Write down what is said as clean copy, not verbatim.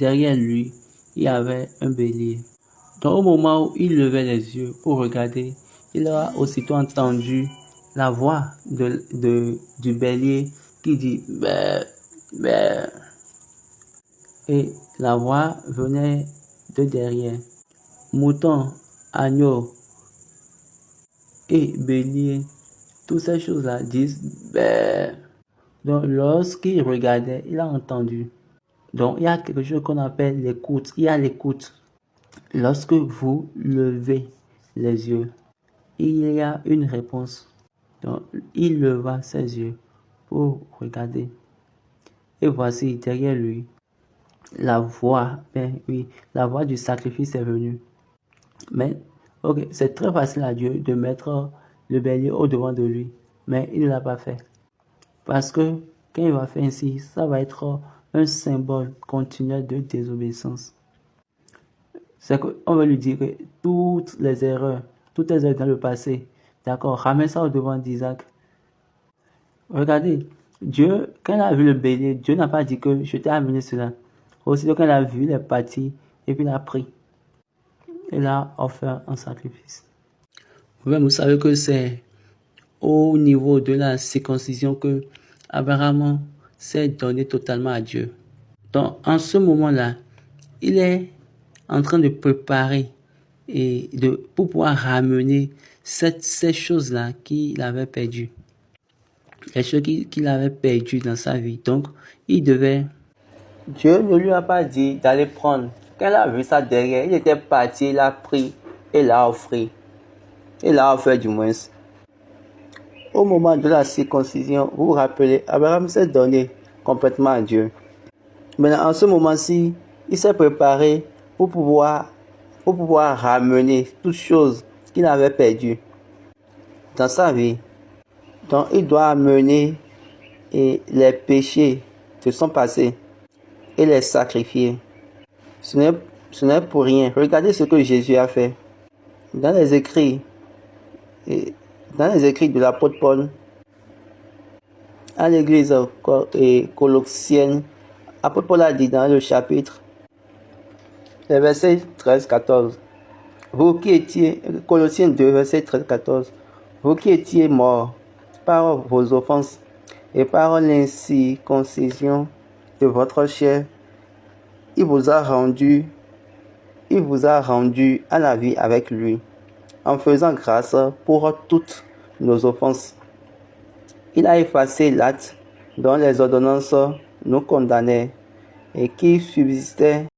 derrière lui, il y avait un bélier. Donc au moment où il levait les yeux pour regarder, il a aussitôt entendu la voix du bélier qui dit bé, bé. Et la voix venait de derrière. Mouton, agneau et bélier, toutes ces choses-là disent bé. Donc lorsqu'il regardait, il a entendu. Donc il y a quelque chose qu'on appelle l'écoute. Il y a l'écoute. Lorsque vous levez les yeux, il y a une réponse. Donc il leva ses yeux pour regarder. Et voici derrière lui, la voix du sacrifice est venue. Mais ok, c'est très facile à Dieu de mettre le bélier au devant de lui, mais il ne l'a pas fait. Parce que quand il va faire ainsi, ça va être un symbole continuel de désobéissance. C'est qu'on va lui dire que toutes les erreurs dans le passé, d'accord, ramène ça au devant d'Isaac. Regardez, Dieu, quand il a vu le bélier, Dieu n'a pas dit que je t'ai amené cela. Aussitôt quand il a vu, il est parti et puis il a pris. Il a offert un sacrifice. Vous savez que c'est au niveau de la circoncision que Abraham s'est donné totalement à Dieu. Donc, en ce moment-là, il est en train de préparer pour pouvoir ramener ces choses-là qu'il avait perdues. Les choses qu'il avait perdues dans sa vie. Donc, Dieu ne lui a pas dit d'aller prendre. Quand il a vu ça derrière, il était parti, il a pris et l'a offert. Il l'a offert du moins. Au moment de la circoncision, vous vous rappelez, Abraham s'est donné complètement à Dieu. Maintenant, en ce moment-ci, il s'est préparé pour pouvoir ramener toutes choses qu'il avait perdues dans sa vie. Donc, il doit amener les péchés de son passé et les sacrifier. Ce n'est pour rien. Regardez ce que Jésus a fait. Dans les écrits de l'apôtre Paul, à l'église colossienne, l'apôtre Paul a dit dans le chapitre, les versets 13-14, vous qui étiez, Colossiens 2, verset 13-14, vous qui étiez morts par vos offenses et par l'incirconcision de votre chair, il vous a rendu à la vie avec lui, en faisant grâce pour toutes nos offenses. Il a effacé l'acte dont les ordonnances nous condamnaient et qui subsistait